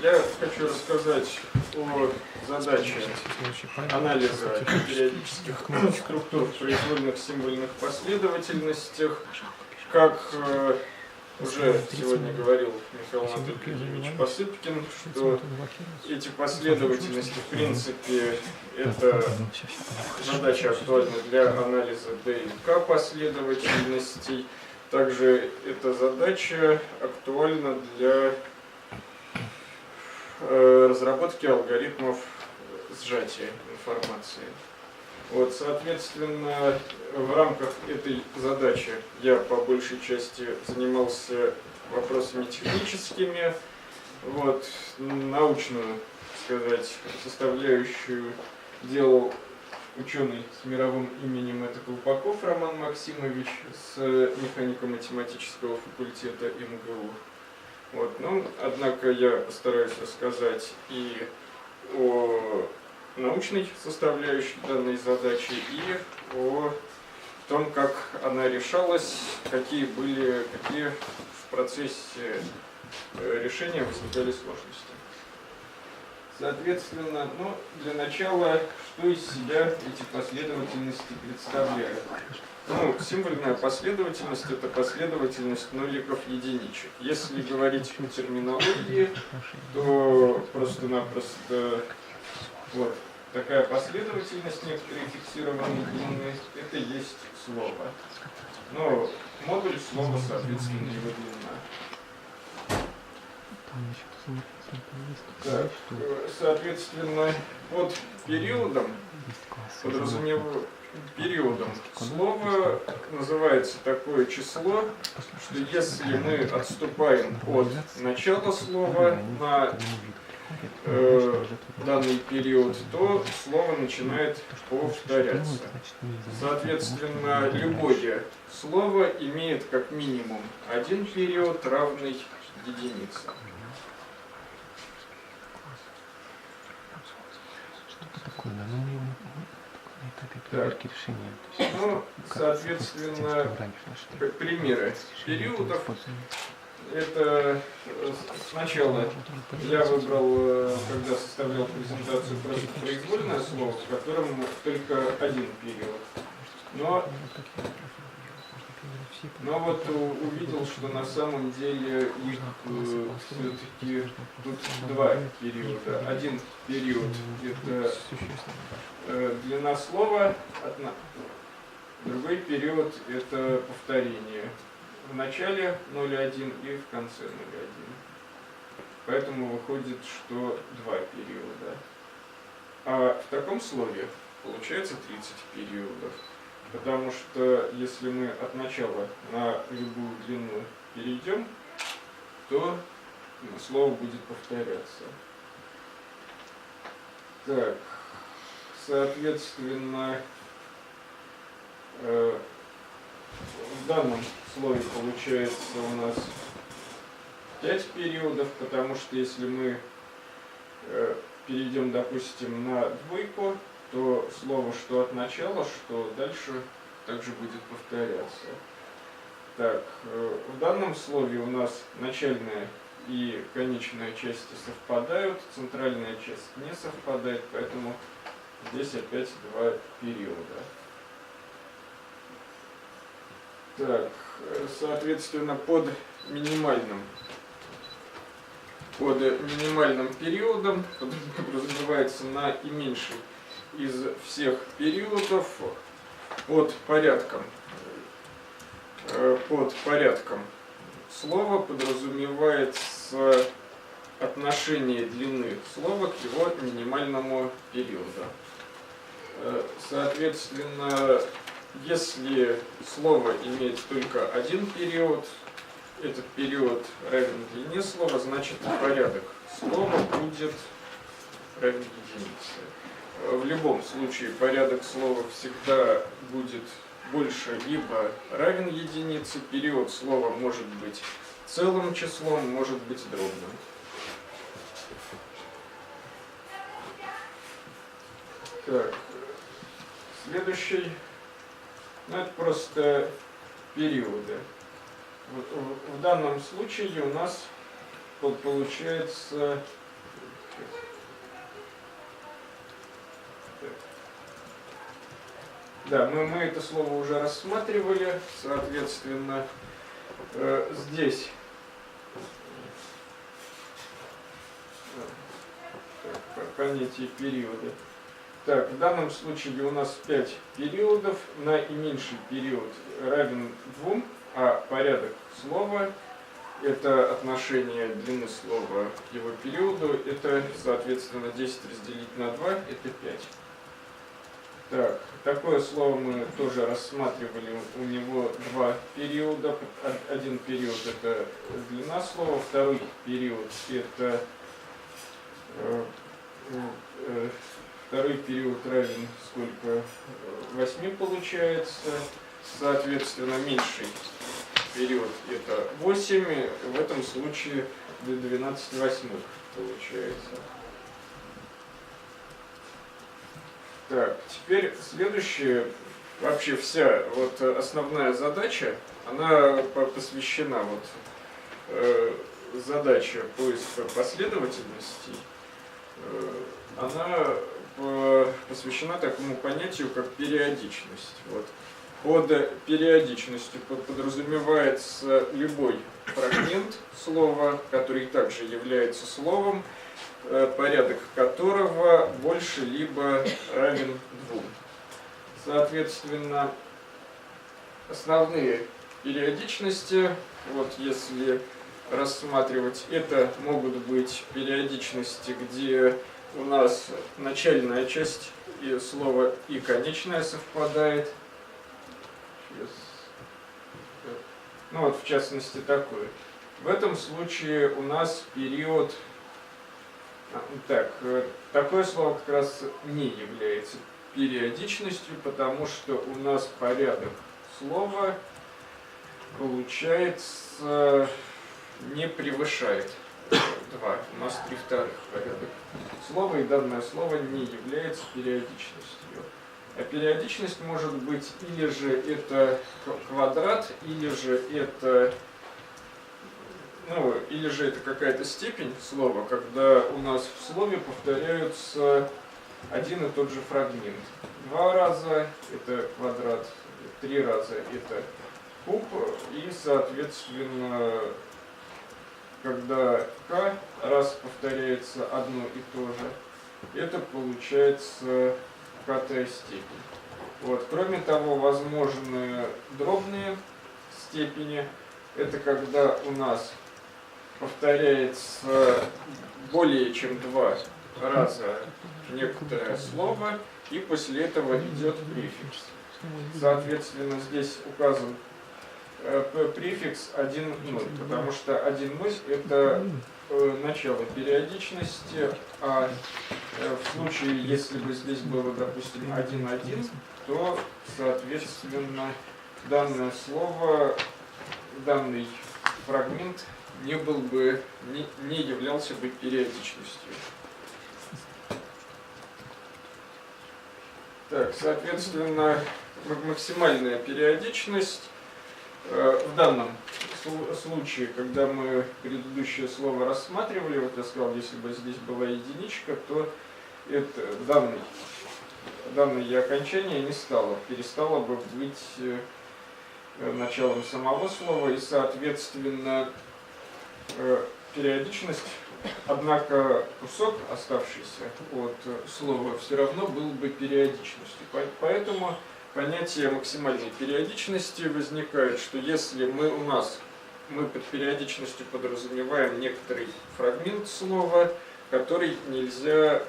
Я хочу рассказать о задаче анализа периодических структур в произвольных символьных последовательностях. Как уже сегодня говорил Михаил Анатольевич Посыпкин, что эти последовательности, в принципе, это задача актуальна для анализа D и K последовательностей. Также эта задача актуальна для разработки алгоритмов сжатия информации. Вот, соответственно, в рамках этой задачи я по большей части занимался вопросами техническими. Вот, научную, сказать, составляющую делал ученый с мировым именем, это Колпаков Роман Максимович с механико-математического факультета МГУ. Вот, ну, однако я постараюсь рассказать и о научной составляющей данной задачи, и о том, как она решалась, какие в процессе решения возникали сложности. Соответственно, ну, для начала, что из себя эти последовательности представляют? Ну, символьная последовательность – это последовательность ноликов-единичек. Если говорить о терминологии, то просто-напросто вот такая последовательность некоторые фиксированные длины – это есть слово. Но модуль слова, соответственно, его длина. Так, соответственно, под периодом периодом слова называется такое число, что если мы отступаем от начала слова на данный период, то слово начинает повторяться. Соответственно, любое слово имеет как минимум один период, равный единице. Так. Ну, соответственно, примеры периодов. Это сначала я выбрал, когда составлял презентацию, просто произвольное слово, в котором только один период. Но вот увидел, что на самом деле их все-таки тут два периода. Один период – это длина слова, другой период – это повторение. В начале 0,1 и в конце 0,1. Поэтому выходит, что два периода. А в таком слове получается 30 периодов. Потому что если мы от начала на любую длину перейдем, то слово будет повторяться. Так, соответственно, в данном слове получается у нас 5 периодов, потому что если мы перейдем, допустим, на двойку, то слово что от начала, что дальше также будет повторяться. Так, в данном слове у нас начальная и конечная части совпадают, центральная часть не совпадает, поэтому здесь опять два периода. Так, соответственно, под минимальным периодом подразумевается наименьший из всех периодов под порядком слова подразумевается отношение длины слова к его минимальному периоду. Соответственно, если слово имеет только один период, этот период равен длине слова, значит порядок слова будет равен единице. В любом случае порядок слова всегда будет больше либо равен единице. Период слова может быть целым числом, может быть дробным. Так, следующий, это просто периоды. В данном случае у нас получается... Да, мы это слово уже рассматривали, соответственно, здесь понятие периода. Так, в данном случае у нас 5 периодов, наименьший период равен 2, а порядок слова — это отношение длины слова к его периоду, это, соответственно, 10 разделить на 2, это 5. Так, такое слово мы тоже рассматривали, у него 2 периода. Один период — это длина слова, второй период — это второй период равен сколько? 8 получается. Соответственно, меньший период — это 8, в этом случае 12 восьмых получается. Так, теперь следующее, вообще вся вот основная задача, она посвящена задаче поиска последовательностей, она посвящена такому понятию, как периодичность. Вот. Под периодичностью подразумевается любой фрагмент слова, который также является словом, порядок которого больше либо равен 2. Соответственно, основные периодичности, вот если рассматривать, это могут быть периодичности, где у нас начальная часть и слова и конечная совпадает. Ну вот, в частности, такой. В этом случае у нас период... такое слово как раз не является периодичностью, потому что у нас порядок слова, получается, не превышает 2. У нас 3/2 порядок слова, и данное слово не является периодичностью. А периодичность может быть или же это квадрат, или же это какая-то степень слова, когда у нас в слове повторяются один и тот же фрагмент. 2 раза это квадрат, 3 раза это куб, и, соответственно, когда k раз повторяется одно и то же, это получается k-я степень. Вот. Кроме того, возможны дробные степени. Это когда у нас повторяется более чем 2 раза некоторое слово, и после этого идет префикс. Соответственно, здесь указан префикс 1,0, потому что 1,0 это начало периодичности, а в случае, если бы здесь было, допустим, 1,1, то, соответственно, данное слово, данный фрагмент не являлся бы периодичностью. Так, соответственно, максимальная периодичность в данном случае, когда мы предыдущее слово рассматривали, вот я сказал, если бы здесь была единичка, то это данное окончание не перестало бы быть началом самого слова, и, соответственно, периодичность, однако кусок, оставшийся от слова, все равно был бы периодичностью. Поэтому понятие максимальной периодичности возникает, что если мы под периодичностью подразумеваем некоторый фрагмент слова, который нельзя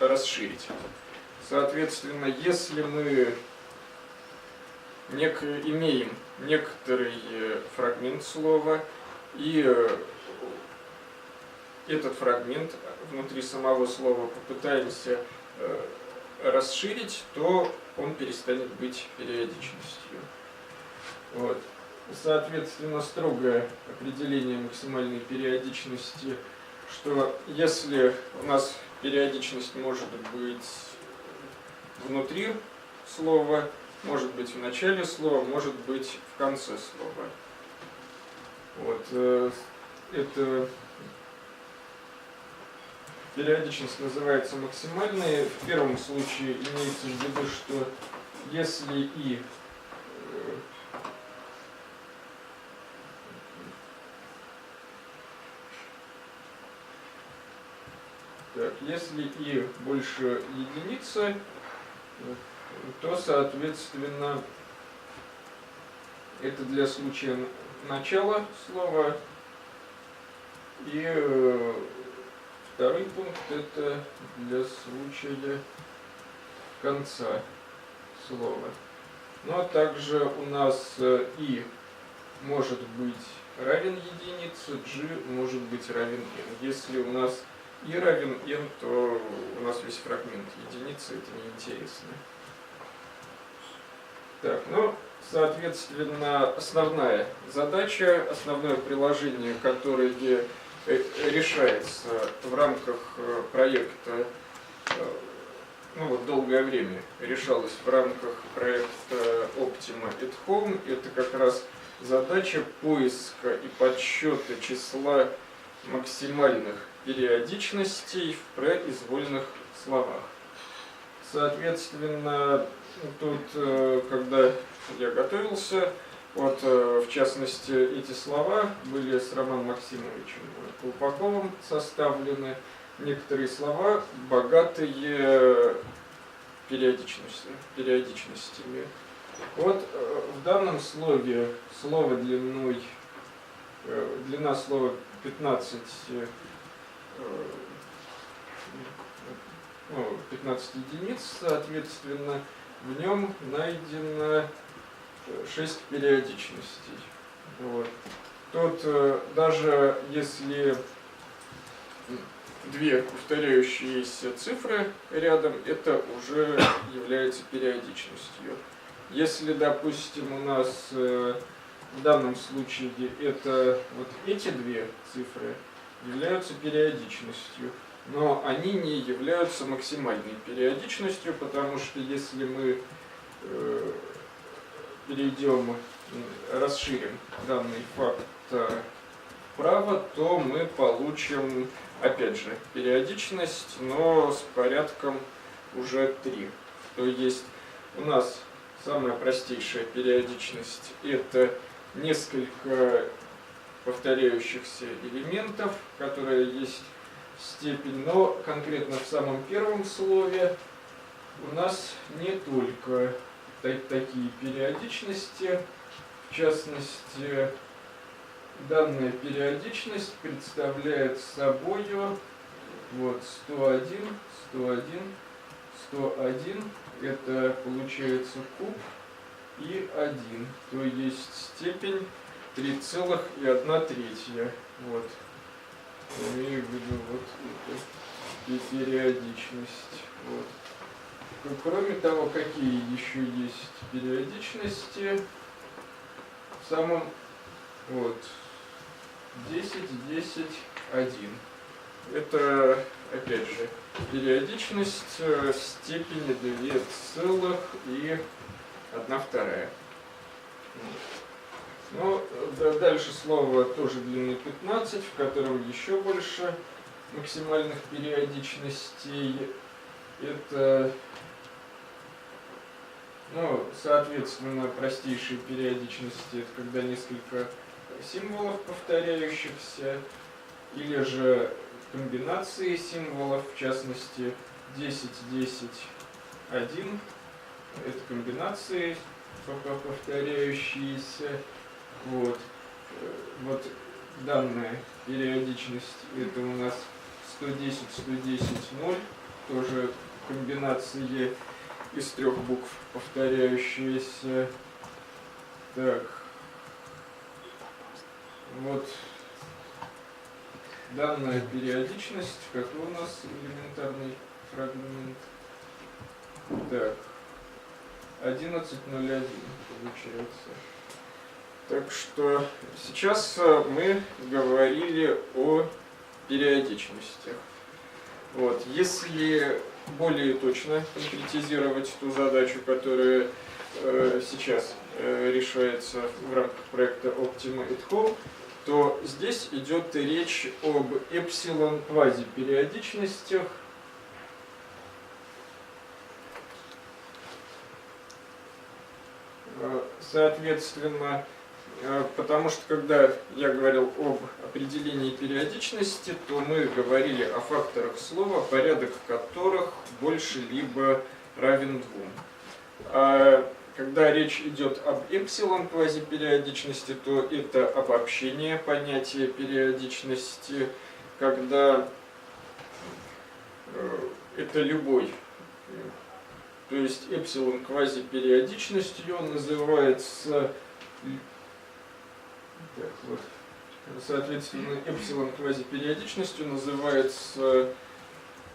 расширить. Соответственно, если мы имеем некоторый фрагмент слова, и этот фрагмент внутри самого слова попытаемся расширить, то он перестанет быть периодичностью. Вот. Соответственно, строгое определение максимальной периодичности, что если у нас периодичность может быть внутри слова, может быть в начале слова, может быть в конце слова. Вот. Это периодичность называется максимальной. В первом случае имеется в виду, что если и если и больше единицы, то, соответственно, это для случая начала слова. И второй пункт – это для случая конца слова. Но также у нас и может быть равен единице, g может быть равен n. Если у нас и равен n, то у нас весь фрагмент единицы, это неинтересно. Так, ну, соответственно, основная задача, основное приложение, которое решается в рамках проекта, ну вот долгое время решалось в рамках проекта Optima at Home, это как раз задача поиска и подсчета числа максимальных периодичностей в произвольных словах. Соответственно, тут, когда я готовился, вот, в частности, эти слова были с Романом Максимовичем Колпаковым составлены. Некоторые слова богатые периодичностями. Вот в данном слове слово длиной, длина слова 15 единиц, соответственно, в нем найдено 6 периодичностей. Вот. Тут даже если две повторяющиеся цифры рядом, это уже является периодичностью. Если, допустим, у нас в данном случае это вот эти две цифры являются периодичностью, но они не являются максимальной периодичностью, потому что если мы расширим данный факт вправо, то мы получим, опять же, периодичность, но с порядком уже 3. То есть у нас самая простейшая периодичность – это несколько повторяющихся элементов, которые есть степень, но конкретно в самом первом слове у нас не только такие периодичности. В частности, данная периодичность представляет собою вот 101, 101, 101. Это получается куб и 1, то есть степень 3,1. Вот. Имею в виду вот эту периодичность. Вот. Кроме того, какие еще есть периодичности? В самом вот 10, 10, 1. Это, опять же, периодичность степени 2,1/2. Ну, дальше слово тоже длины 15, в котором еще больше максимальных периодичностей. Это, ну, соответственно, простейшие периодичности, это когда несколько символов повторяющихся, или же комбинации символов, в частности 10, 10, 1. Это комбинации повторяющиеся. Вот. Вот данная периодичность, это у нас 110, 110, 0. Тоже комбинации из 3 букв повторяющиеся. Так. Вот данная периодичность, какой у нас элементарный фрагмент. Так. 11.01 получается. Так что сейчас мы говорили о периодичностях. Вот. Если более точно конкретизировать ту задачу, которая сейчас решается в рамках проекта Optima at Home, то здесь идет речь об эпсилон квазипериодичностях, соответственно, потому что когда я говорил об определении периодичности, то мы говорили о факторах слова, порядок которых больше либо равен 2. А когда речь идет об эпсилон квазипериодичности, то это обобщение понятия периодичности, когда это любой. То есть эпсилон квазипериодичностью называется, так вот, соответственно, эпсилон квазипериодичностью называется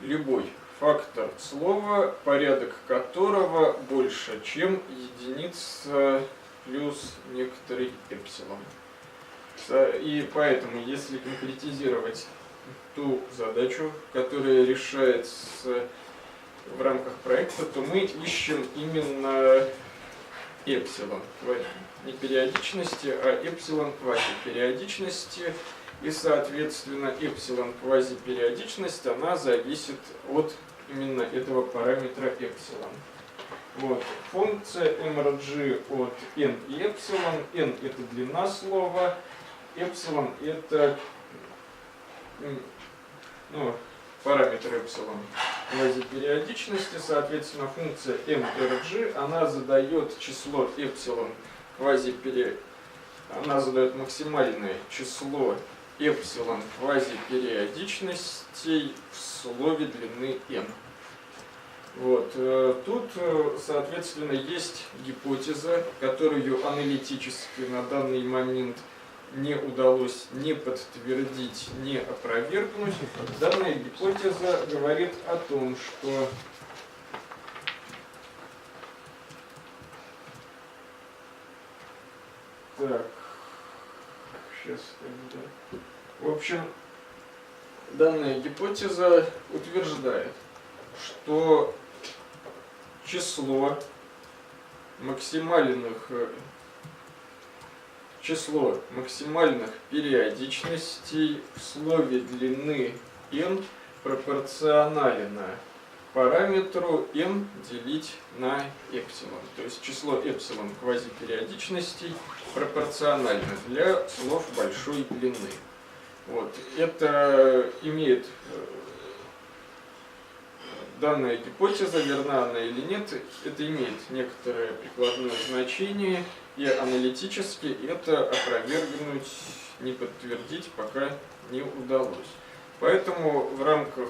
любой фактор слова, порядок которого больше, чем единица плюс некоторый эпсилон. И поэтому, если конкретизировать ту задачу, которая решается в рамках проекта, то мы ищем именно эпсилон, не периодичности, а эпсилон квазипериодичности. И, соответственно, эпсилон квазипериодичность, она зависит от именно этого параметра эпсилон. Вот. Функция mrg от n и эпсилон. N это длина слова, эпсилон это параметр эпсилон квазипериодичности. Соответственно, функция mrg, она задает число эпсилон она задает максимальное число эпсилон квазипериодичностей в слове длины n. Вот. Тут, соответственно, есть гипотеза, которую аналитически на данный момент не удалось ни подтвердить, ни опровергнуть. Данная гипотеза говорит о том, что в общем, данная гипотеза утверждает, что число максимальных периодичностей в слове длины n пропорционально параметру n делить на эпсилон. То есть число эпсилон квазипериодичностей пропорционально для слов большой длины. Вот. Это имеет, данная гипотеза, верна она или нет, это имеет некоторое прикладное значение, и аналитически это опровергнуть, не подтвердить пока не удалось. Поэтому в рамках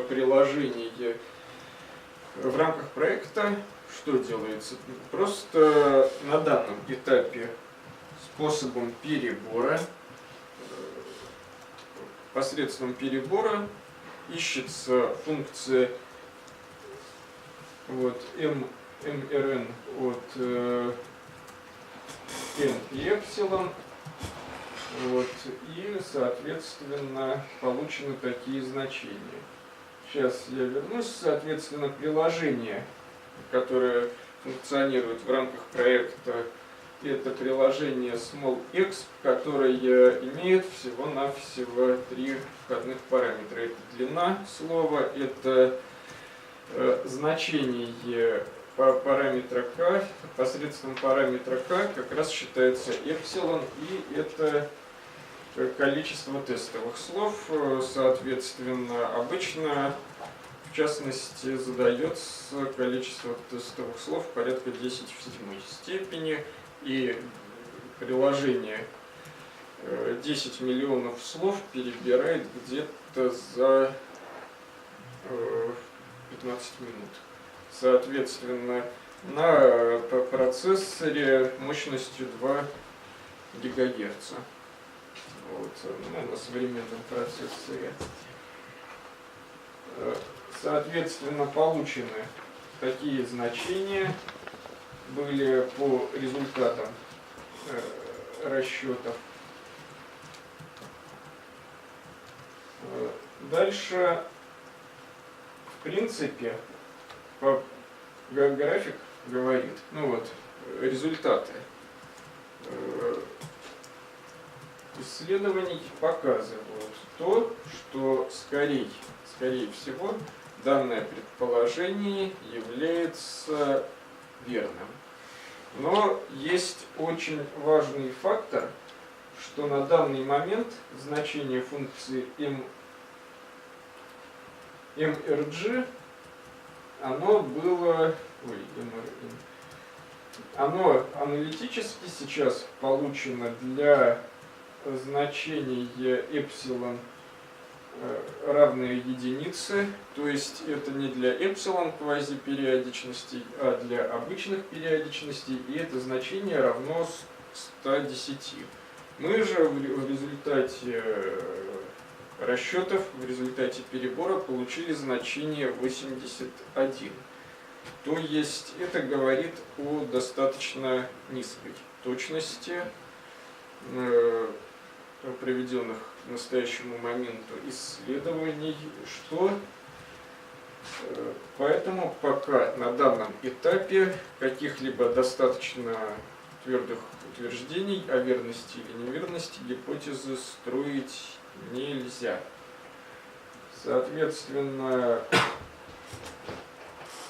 приложения, в рамках проекта что делается? Просто на данном этапе способом перебора, посредством перебора ищется функция mrn от n и эпсилон. Вот, и, соответственно, получены такие значения. Сейчас я вернусь. Соответственно, приложение, которое функционирует в рамках проекта, это приложение small-x, которое имеет всего-навсего 3 входных параметра. Это длина слова, это значение параметра k, посредством параметра k как раз считается эпсилон, и это количество тестовых слов. Соответственно, обычно, в частности, задается количество тестовых слов порядка 10 в 7 степени, и приложение 10 миллионов слов перебирает где-то за 15 минут. Соответственно, на процессоре мощностью 2 ГГц. Вот, на современном процессоре. Соответственно, получены такие значения были по результатам расчетов. Дальше, в принципе, график говорит, исследований показывают то, что скорее всего данное предположение является верным. Но есть очень важный фактор, что на данный момент значение функции mRG, оно было, оно аналитически сейчас получено для значения эпсилон равное единице, то есть это не для эпсилон квазипериодичностей, а для обычных периодичностей, и это значение равно 110. Мы же в результате расчетов, в результате перебора получили значение 81. То есть это говорит о достаточно низкой точности проведенных к настоящему моменту исследований, что поэтому пока на данном этапе каких-либо достаточно твердых утверждений о верности или неверности гипотезы строить нельзя. Соответственно,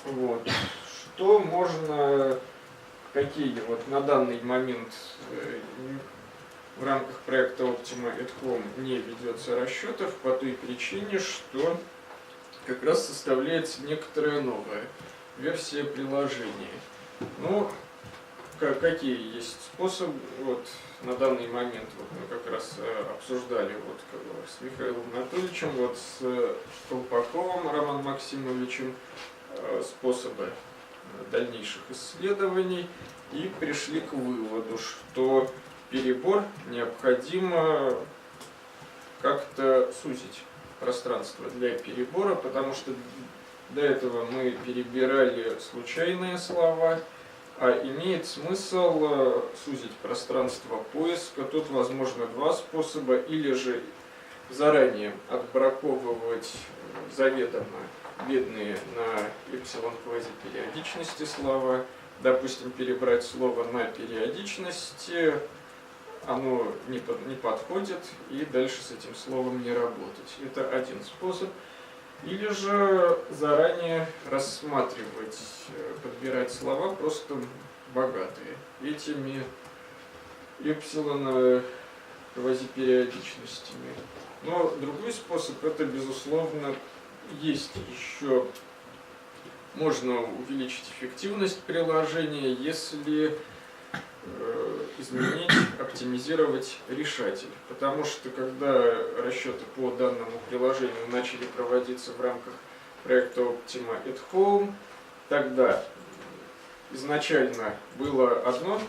вот, что можно, какие вот на данный момент в рамках проекта Optima at Home не ведется расчетов по той причине, что как раз составляется некоторая новая версия приложения. Ну, какие есть способы, вот на данный момент вот мы как раз обсуждали вот с Михаилом Анатольевичем, вот с Колпаковым Романом Максимовичем способы дальнейших исследований и пришли к выводу, что перебор необходимо как-то сузить пространство для перебора, потому что до этого мы перебирали случайные слова, а имеет смысл сузить пространство поиска. Тут возможно два способа, или же заранее отбраковывать заведомо бедные на эпсилон квазипериодичности слова, допустим, перебрать слово на периодичности, оно не подходит, и дальше с этим словом не работать. Это один способ. Или же заранее рассматривать, подбирать слова просто богатые этими эпсилон квазипериодичностями. Но другой способ, это безусловно есть еще, можно увеличить эффективность приложения, если изменить, оптимизировать решатель. Потому что когда расчеты по данному приложению начали проводиться в рамках проекта Optima at Home, тогда изначально было одно,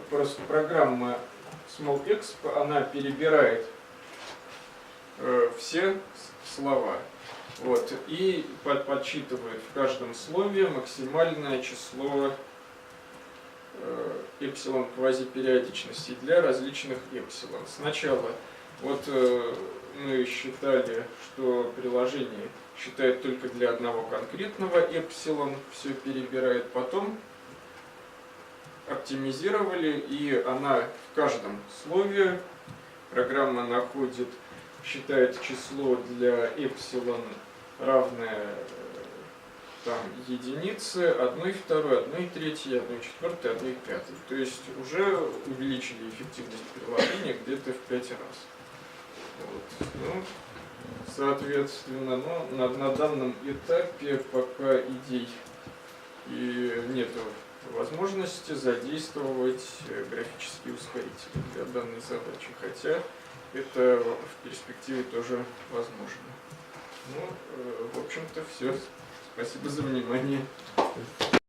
просто программа SmallExp, она перебирает все слова, вот, и подсчитывает в каждом слове максимальное число эпсилон квазипериодичностей для различных эпсилон. Сначала вот мы считали, что приложение считает только для одного конкретного эпсилон, все перебирает, потом оптимизировали, и она в каждом слове, программа находит, считает число для эпсилон равное там единицы, 1/2, 1/3, 1/4, 1/5. То есть уже увеличили эффективность приложения где-то в 5 раз. Вот. Ну, соответственно, на данном этапе пока идей и нет возможности задействовать графические ускорители для данной задачи, хотя это в перспективе тоже возможно. Ну, в общем-то, все. Спасибо за внимание.